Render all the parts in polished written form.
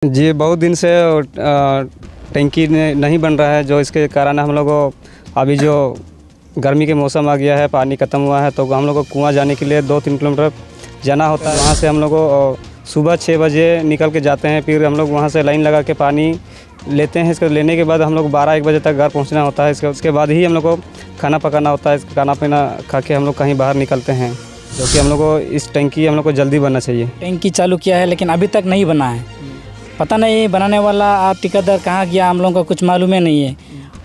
जी, बहुत दिन से टंकी नहीं बन रहा है, जो इसके कारण हम लोग को अभी जो गर्मी के मौसम आ गया है, पानी ख़त्म हुआ है, तो हम लोग को कुआँ जाने के लिए 2-3 किलोमीटर जाना होता है। वहाँ से हम लोग को सुबह 6 बजे निकल के जाते हैं, फिर हम लोग वहाँ से लाइन लगा के पानी लेते हैं। इसको लेने के बाद हम लोग 12-1 बजे तक घर पहुँचना होता है। उसके बाद ही हम लोग को खाना पकाना होता है। खाना पीना खा के हम लोग कहीं बाहर निकलते हैं, जो कि हम लोग को इस टंकी हम लोग को जल्दी बनना चाहिए। टंकी चालू किया है लेकिन अभी तक नहीं बना है। पता नहीं बनाने वाला ठेकेदार कहाँ गया, हम लोगों को कुछ मालूम ही नहीं है।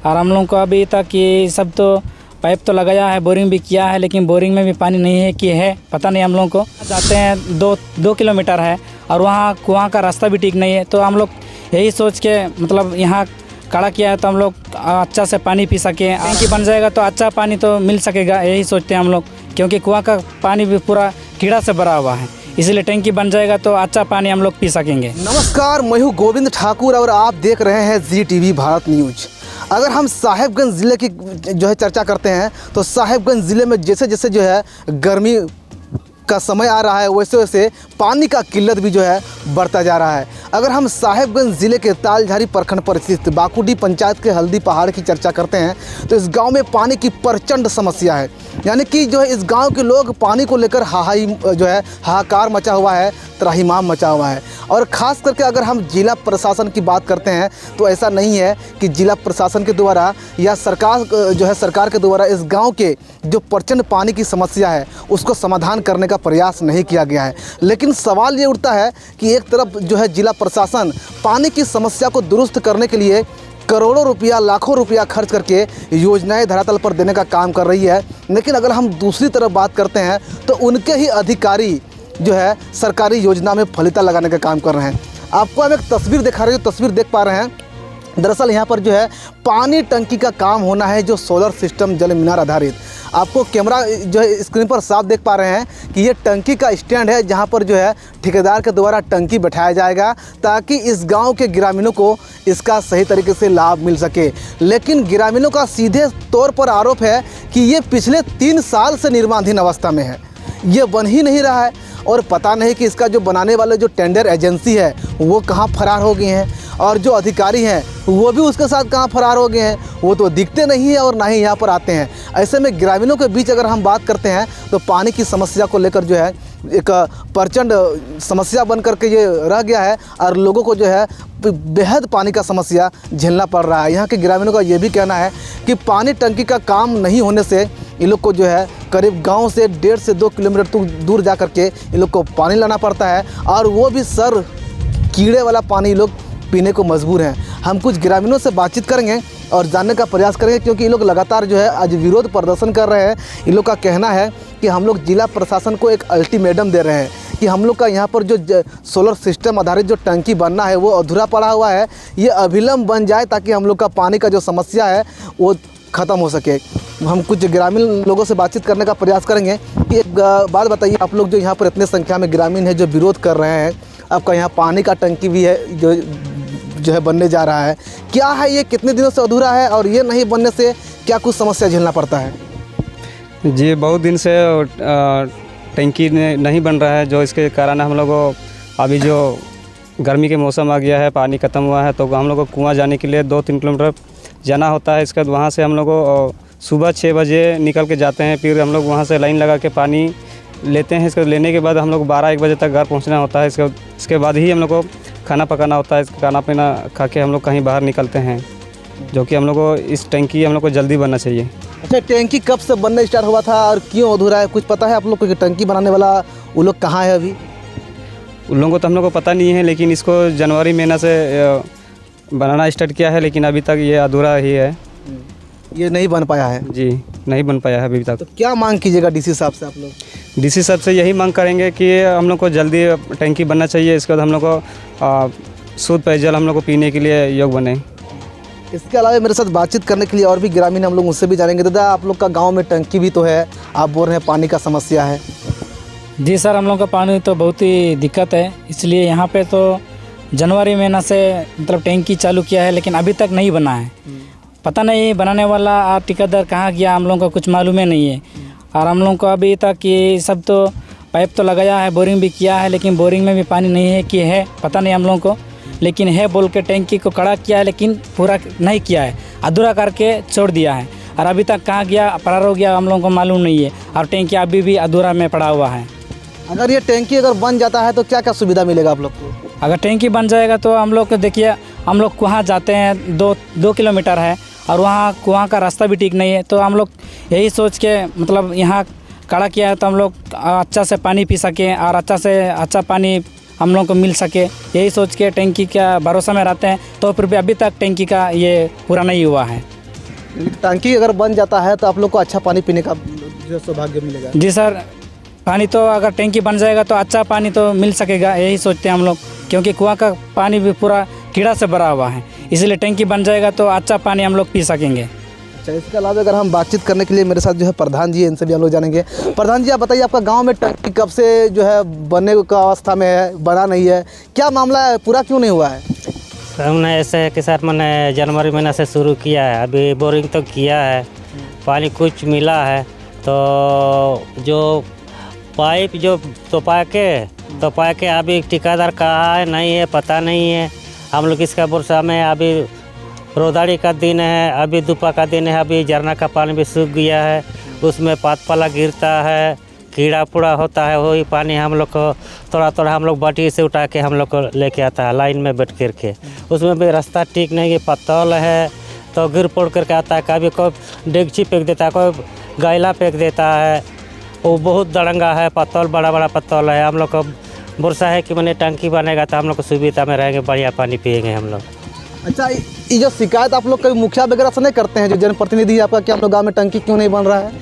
और हम लोगों को अभी तक ये सब तो पाइप तो लगाया है, बोरिंग भी किया है, लेकिन बोरिंग में भी पानी नहीं है कि है पता नहीं। हम लोगों को जाते हैं 2 किलोमीटर है और वहाँ कुआँ का रास्ता भी ठीक नहीं है। तो हम लोग यही सोच के मतलब यहाँ खड़ा किया है, तो हम लोग अच्छा से पानी पी सकें। टंकी बन जाएगा तो अच्छा पानी तो मिल सकेगा, यही सोचते हैं हम लोग, क्योंकि कुआँ का पानी भी पूरा कीड़ा से भरा हुआ है। इसलिए टंकी बन जाएगा तो अच्छा पानी हम लोग पी सकेंगे। नमस्कार, मैं हूँ गोविंद ठाकुर और आप देख रहे हैं ZTV भारत न्यूज। अगर हम साहेबगंज ज़िले की जो है चर्चा करते हैं तो साहेबगंज ज़िले में जैसे जैसे जो है गर्मी का समय आ रहा है, वैसे वैसे पानी का किल्लत भी जो है बढ़ता जा रहा है। अगर हम साहेबगंज ज़िले के तालझारी प्रखंड पर स्थित बाकुडी पंचायत के हल्दी पहाड़ की चर्चा करते हैं तो इस गांव में पानी की प्रचंड समस्या है। यानी कि जो है इस गांव के लोग पानी को लेकर हाहाकार मचा हुआ है, त्राहिमाम मचा हुआ है। और ख़ास करके अगर हम जिला प्रशासन की बात करते हैं तो ऐसा नहीं है कि जिला प्रशासन के द्वारा या सरकार के द्वारा इस गांव के जो प्रचंड पानी की समस्या है उसको समाधान करने का प्रयास नहीं किया गया है। लेकिन सवाल ये उठता है कि एक तरफ जो है जिला प्रशासन पानी की समस्या को दुरुस्त करने के लिए करोड़ों रुपया, लाखों रुपया खर्च करके योजनाएं धरातल पर देने का काम कर रही है, लेकिन अगर हम दूसरी तरफ बात करते हैं तो उनके ही अधिकारी जो है सरकारी योजना में फलिता लगाने का काम कर रहे हैं। आपको हम एक तस्वीर दिखा रहे हैं, जो तस्वीर देख पा रहे हैं, दरअसल यहाँ पर जो है पानी टंकी का काम होना है, जो सोलर सिस्टम जल मीनार आधारित। आपको कैमरा जो है स्क्रीन पर साफ देख पा रहे हैं कि ये टंकी का स्टैंड है, जहाँ पर जो है ठेकेदार के द्वारा टंकी बैठाया जाएगा ताकि इस गांव के ग्रामीणों को इसका सही तरीके से लाभ मिल सके। लेकिन ग्रामीणों का सीधे तौर पर आरोप है कि ये पिछले 3 साल से निर्माणाधीन अवस्था में है, ये बन ही नहीं रहा है। और पता नहीं कि इसका जो बनाने वाले जो टेंडर एजेंसी है वो कहाँ फरार हो गए हैं, और जो अधिकारी हैं वो भी उसके साथ कहाँ फरार हो गए हैं, वो तो दिखते नहीं है और ना ही यहाँ पर आते हैं। ऐसे में ग्रामीणों के बीच अगर हम बात करते हैं तो पानी की समस्या को लेकर जो है एक प्रचंड समस्या बन करके ये रह गया है और लोगों को जो है बेहद पानी का समस्या झेलना पड़ रहा है। यहाँ के ग्रामीणों का ये भी कहना है कि पानी टंकी का काम नहीं होने से इन लोग को जो है करीब गांव से 1.5 से 2 किलोमीटर दूर जा कर के इन लोग को पानी लाना पड़ता है, और वो भी सर कीड़े वाला पानी लोग पीने को मजबूर हैं। हम कुछ ग्रामीणों से बातचीत करेंगे और जानने का प्रयास करेंगे, क्योंकि ये लोग लगातार जो है आज विरोध प्रदर्शन कर रहे हैं। इन लोग का कहना है कि हम लोग जिला प्रशासन को एक अल्टीमेटम दे रहे हैं कि हम लोग का यहाँ पर जो सोलर सिस्टम आधारित जो टंकी बनना है वो अधूरा पड़ा हुआ है, ये अविलंब बन जाए ताकि हम लोग का पानी का जो समस्या है वो ख़त्म हो सके। हम कुछ ग्रामीण लोगों से बातचीत करने का प्रयास करेंगे कि एक बात बताइए, आप लोग जो यहाँ पर इतने संख्या में ग्रामीण है जो विरोध कर रहे हैं, आपका यहाँ पानी का टंकी भी है जो है बनने जा रहा है, क्या है ये कितने दिनों से अधूरा है और ये नहीं बनने से क्या कुछ समस्या झेलना पड़ता है? जी, बहुत दिन से टंकी नहीं बन रहा है, जो इसके कारण हम लोग को अभी जो गर्मी के मौसम आ गया है, पानी ख़त्म हुआ है, तो हम लोग को कुआँ जाने के लिए 2-3 किलोमीटर जाना होता है। इसके बाद वहाँ से हम लोग को सुबह 6 बजे निकल के जाते हैं, फिर हम लोग वहाँ से लाइन लगा के पानी लेते हैं। इसको लेने के बाद हम लोग 12-1 बजे तक घर पहुँचना होता है। इसके बाद ही हम लोग को खाना पकाना होता है। खाना पीना खा के हम लोग कहीं बाहर निकलते हैं, जो कि हम लोग को इस टंकी हम लोग को जल्दी बनना चाहिए। अच्छा, टंकी कब से बनना स्टार्ट हुआ था और क्यों अधूरा है, कुछ पता है आप लोग को? कि टंकी बनाने वाला वो लोग कहाँ है अभी? उन लोगों को तो हम लोग को पता नहीं है, लेकिन इसको जनवरी महीना से बनाना स्टार्ट किया है, लेकिन अभी तक ये अधूरा ही है, ये नहीं बन पाया है। जी, नहीं बन पाया है अभी तक। तो क्या मांग कीजिएगा डीसी साहब से आप लोग? डीसी साहब से यही मांग करेंगे कि हम लोग को जल्दी टंकी बनना चाहिए। इसके बाद हम लोग को शुद्ध पेयजल हम लोग को पीने के लिए योग्य बने। इसके अलावा मेरे साथ बातचीत करने के लिए और भी ग्रामीण हम लोग उससे भी जानेंगे। दादा, आप लोग का गांव में टंकी भी तो है, आप बोल रहे हैं पानी का समस्या है। जी सर, हम लोग का पानी तो बहुत ही दिक्कत है, इसलिए यहाँ पे तो जनवरी महीना से मतलब टंकी चालू किया है, लेकिन अभी तक नहीं बना है। पता नहीं बनाने वाला ठेकेदार कहाँ गया, हम लोगों को कुछ मालूम ही नहीं है। और हम लोगों को अभी तक ये सब तो पाइप तो लगाया है, बोरिंग भी किया है, लेकिन बोरिंग में भी पानी नहीं है कि है पता नहीं हम लोगों को। लेकिन है बोल के टैंकी को खड़ा किया है, लेकिन पूरा नहीं किया है, अधूरा करके छोड़ दिया है। और अभी तक कहाँ गया, फरार हो गया, हम लोगों को मालूम नहीं है। और टैंकी अभी भी अधूरा में पड़ा हुआ है। अगर ये टैंकी अगर बन जाता है तो क्या क्या सुविधा मिलेगा आप लोग को? अगर टैंकी बन जाएगा तो हम लोग देखिए, हम लोग कुआँ जाते हैं, 2 किलोमीटर है, और वहाँ कुआँ का रास्ता भी ठीक नहीं है। तो हम लोग यही सोच के मतलब यहाँ खड़ा किया है, तो हम लोग अच्छा से पानी पी सकें और अच्छा से अच्छा पानी हम लोग को मिल सके, यही सोच के टैंकी का भरोसा में रहते हैं। तो फिर भी अभी तक टैंकी का ये पूरा नहीं हुआ है। टंकी अगर बन जाता है तो आप लोग को अच्छा पानी पीने का जो सौभाग्य मिलेगा। जी सर, पानी तो अगर टैंकी बन जाएगा तो अच्छा पानी तो मिल सकेगा, यही सोचते हैं हम लोग, क्योंकि कुआं का पानी भी पूरा कीड़ा से भरा हुआ है। इसलिए टैंकी बन जाएगा तो अच्छा पानी हम लोग पी सकेंगे। अच्छा, इसके अलावा अगर हम बातचीत करने के लिए मेरे साथ जो है प्रधान जी है, इनसे भी हम लोग जानेंगे। प्रधान जी, आप बताइए, आपका गांव में टंकी कब से जो है बनने का अवस्था में है, बना नहीं है, क्या मामला है, पूरा क्यों नहीं हुआ है? हमने ऐसे है कि सर मैंने जनवरी महीना से शुरू किया है, अभी बोरिंग तो किया है, पानी कुछ मिला है। तो जो पाइप जो तोपा के अभी ठेकेदार कहाँ है नहीं है, पता नहीं है। हम लोग इसका भरोसा में, अभी रोदाड़ी का दिन है, अभी धूपा का दिन है, अभी झरना का पानी भी सूख गया है, उसमें पाला गिरता है, कीड़ा पूड़ा होता है, वही पानी हम लोग को थोड़ा हम लोग बाटी से उठा के हम लोग को लेके आता है लाइन में बैठ कर के। उसमें भी रास्ता ठीक नहीं है, पत्तल है तो गिर पड़ करके आता है, कभी कोई डेगची फेंक देता है, कोई गायला फेंक देता है, वो बहुत दड़ंगा है, पत्तल बड़ा पत्तल है। हम लोग को भरोसा है कि मैंने टंकी बनेगा तो हम लोग को सुविधा में रहेंगे, बढ़िया पानी पिएंगे हम लोग। अच्छा, ये जो शिकायत आप लोग कभी मुखिया वगैरह से नहीं करते हैं, जो जनप्रतिनिधि आपका, कि हम लोग गाँव में टंकी क्यों नहीं बन रहा है?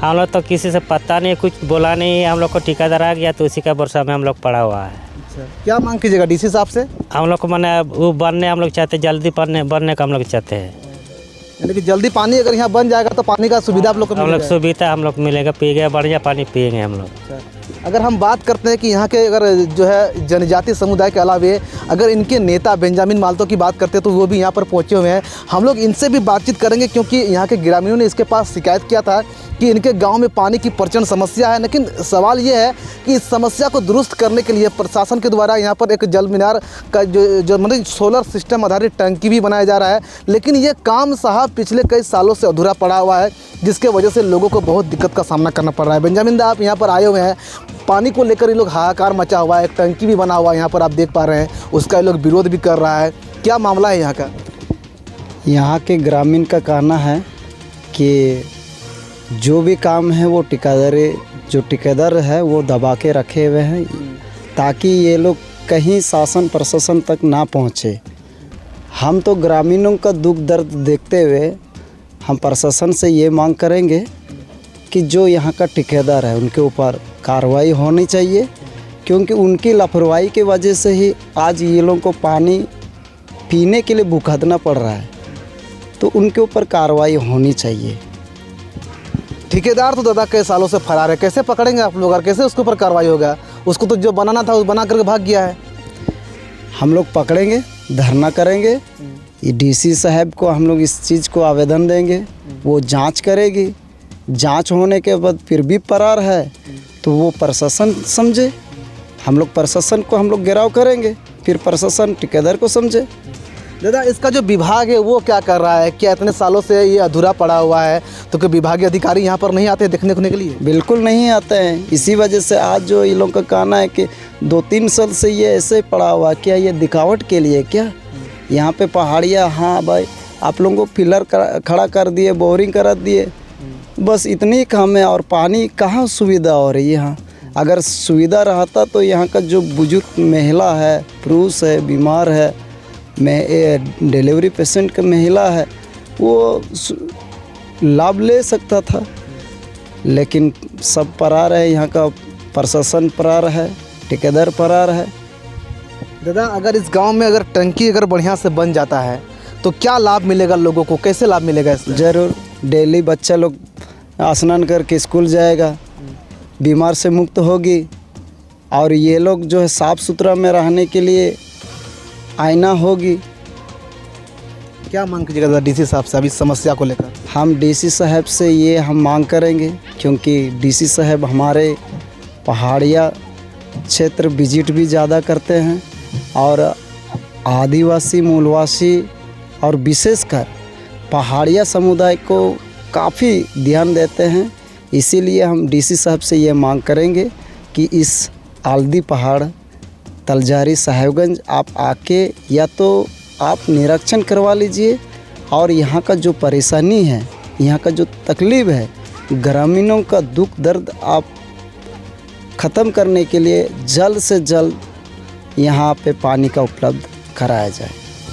हम लोग तो किसी से पता नहीं, कुछ बोला नहीं, हम लोग को ठेकेदार आ गया तो उसी का भरोसा में हम लोग पड़ा हुआ है। अच्छा, क्या मांग कीजिएगा डीसी साहब से? हम लोग को मैंने वो बनने हम लोग चाहते, जल्दी बनने का हम लोग चाहते हैं। यानी कि जल्दी पानी अगर यहाँ बन जाएगा तो पानी का सुविधा आप लोग को हम लोग मिलेगा। सुविधा हम लोग मिलेगा, पिएंगे, बढ़िया पानी पिएंगे हम लोग। अच्छा, अगर हम बात करते हैं कि यहाँ के अगर जो है जनजातीय समुदाय के अलावे अगर इनके नेता बेंजामिन माल्तो की बात करते हैं तो वो भी यहाँ पर पहुँचे हुए हैं। हम लोग इनसे भी बातचीत करेंगे, क्योंकि यहाँ के ग्रामीणों ने इसके पास शिकायत किया था कि इनके गांव में पानी की प्रचंड समस्या है। लेकिन सवाल ये है कि इस समस्या को दुरुस्त करने के लिए प्रशासन के द्वारा यहाँ पर एक जल मीनार का जो मतलब सोलर सिस्टम आधारित टंकी भी बनाया जा रहा है, लेकिन ये काम साहब पिछले कई सालों से अधूरा पड़ा हुआ है, जिसके वजह से लोगों को बहुत दिक्कत का सामना करना पड़ रहा है। बेंजामिन दा, आप यहाँ पर आए हुए हैं, पानी को लेकर ये लोग हाहाकार मचा हुआ है, एक टंकी भी बना हुआ है यहाँ पर, आप देख पा रहे हैं, उसका ये लोग विरोध भी कर रहा है। क्या मामला है यहाँ का? यहाँ के ग्रामीण का कहना है कि जो भी काम है वो ठेकेदार है वो दबा के रखे हुए हैं, ताकि ये लोग कहीं शासन प्रशासन तक ना पहुँचे। हम तो ग्रामीणों का दुख दर्द देखते हुए हम प्रशासन से ये मांग करेंगे कि जो यहाँ का ठेकेदार है उनके ऊपर कार्रवाई होनी चाहिए, क्योंकि उनकी लापरवाही की वजह से ही आज ये लोगों को पानी पीने के लिए भुगतना पड़ रहा है। तो उनके ऊपर कार्रवाई होनी चाहिए। ठेकेदार तो दादा कई सालों से फरार है, कैसे पकड़ेंगे आप लोग और कैसे उसके ऊपर कार्रवाई होगा? उसको तो जो बनाना था उस बना करके भाग गया है। हम लोग पकड़ेंगे, धरना करेंगे, ये डीसी साहब को हम लोग इस चीज़ को आवेदन देंगे, वो जांच करेगी, जांच होने के बाद फिर भी फरार है तो वो प्रशासन समझे, हम लोग प्रशासन को हम लोग घेराव करेंगे, फिर प्रशासन ठेकेदार को समझे। दादा, इसका जो विभाग है वो क्या कर रहा है? क्या इतने सालों से ये अधूरा पड़ा हुआ है तो क्या विभागीय अधिकारी यहाँ पर नहीं आते देखने के लिए? बिल्कुल नहीं आते हैं। इसी वजह से आज जो ये लोग का कहना है कि 2-3 साल से ये ऐसे पड़ा हुआ, क्या ये दिखावट के लिए क्या? यहाँ पे पहाड़ियाँ, हाँ भाई, आप लोगों को पिलर खड़ा कर दिए, बोरिंग करा दिए, बस इतनी काम है। और पानी कहाँ सुविधा हो रही है यहाँ? अगर सुविधा रहता तो यहाँ का जो बुजुर्ग महिला है, पुरुष है, बीमार है, डिलीवरी पेशेंट का महिला है, वो लाभ ले सकता था। लेकिन सब फरार है, यहाँ का प्रशासन फरार है, ठेकेदार फरार है। दादा, अगर इस गांव में अगर टंकी अगर बढ़िया से बन जाता है तो क्या लाभ मिलेगा लोगों को, कैसे लाभ मिलेगा इससे? ज़रूर, डेली बच्चा लोग स्नान करके स्कूल जाएगा, बीमार से मुक्त होगी, और ये लोग जो है साफ़ सुथरा में रहने के लिए आईना होगी। क्या मांग कीजिएगा दादा डीसी साहब से अभी समस्या को लेकर? हम डीसी साहब से ये हम मांग करेंगे, क्योंकि डीसी साहब हमारे पहाड़िया क्षेत्र विजिट भी ज़्यादा करते हैं और आदिवासी, मूलवासी और विशेषकर पहाड़िया समुदाय को काफ़ी ध्यान देते हैं। इसीलिए हम डीसी साहब से ये मांग करेंगे कि इस आलदी पहाड़ तलजारी साहेबगंज आप आके या तो आप निरीक्षण करवा लीजिए और यहाँ का जो परेशानी है, यहाँ का जो तकलीफ़ है, ग्रामीणों का दुख दर्द आप ख़त्म करने के लिए जल्द से जल्द यहाँ पे पानी का उपलब्ध कराया जाए।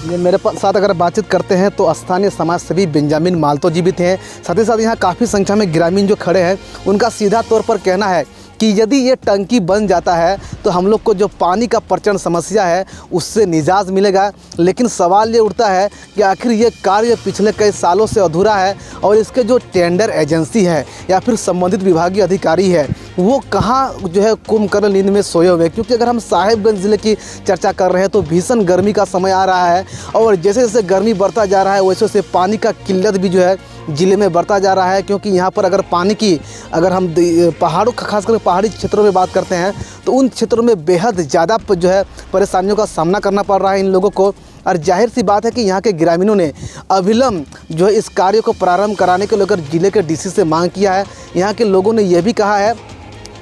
ये मेरे साथ अगर बातचीत करते हैं तो स्थानीय समाज सेवी बेंजामिन माल्तो जी भी थे। साथ ही साथ यहाँ काफ़ी संख्या में ग्रामीण जो खड़े हैं, उनका सीधा तौर पर कहना है कि यदि ये टंकी बन जाता है तो हम लोग को जो पानी का प्रचंड समस्या है उससे निजात मिलेगा। लेकिन सवाल ये उठता है कि आखिर ये कार्य पिछले कई सालों से अधूरा है और इसके जो टेंडर एजेंसी है या फिर संबंधित विभागीय अधिकारी है वो कहाँ जो है कुंभकर्ण नींद में सोए हुए। क्योंकि अगर हम साहेबगंज ज़िले की चर्चा कर रहे हैं तो भीषण गर्मी का समय आ रहा है और जैसे जैसे गर्मी बढ़ता जा रहा है वैसे वैसे पानी का किल्लत भी जो है ज़िले में बढ़ता जा रहा है। क्योंकि यहाँ पर अगर पानी की अगर हम पहाड़ों खासकर पहाड़ी क्षेत्रों में बात करते हैं तो उन क्षेत्रों में बेहद ज़्यादा जो है परेशानियों का सामना करना पड़ रहा है इन लोगों को। और जाहिर सी बात है कि यहाँ के ग्रामीणों ने अविलंब जो है इस कार्य को प्रारंभ कराने को लेकर ज़िले के डीसी से मांग किया है। यहाँ के लोगों ने यह भी कहा है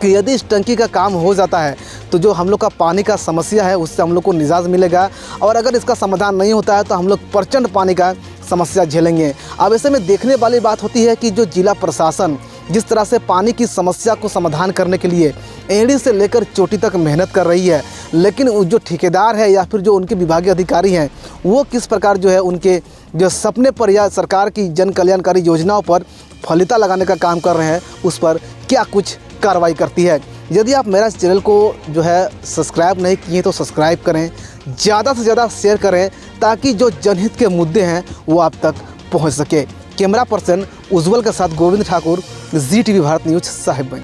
कि यदि इस टंकी का काम हो जाता है तो जो हम लोग का पानी का समस्या है उससे हम लोग को निजात मिलेगा और अगर इसका समाधान नहीं होता है तो हम लोग प्रचंड पानी का समस्या झेलेंगे। अब ऐसे में देखने वाली बात होती है कि जो जिला प्रशासन जिस तरह से पानी की समस्या को समाधान करने के लिए एड़ी से लेकर चोटी तक मेहनत कर रही है, लेकिन जो ठेकेदार है या फिर जो उनके विभागीय अधिकारी हैं वो किस प्रकार जो है उनके जो सपने पर या सरकार की जन कल्याणकारी योजनाओं पर फलिता लगाने का काम कर रहे हैं उस पर क्या कुछ कार्रवाई करती है। यदि आप मेरा चैनल को जो है सब्सक्राइब नहीं किए तो सब्सक्राइब करें, ज़्यादा से ज़्यादा शेयर करें ताकि जो जनहित के मुद्दे हैं वो आप तक पहुंच सके। कैमरा पर्सन उज्जवल के साथ गोविंद ठाकुर, ZTV भारत न्यूज़ साहिबगंज।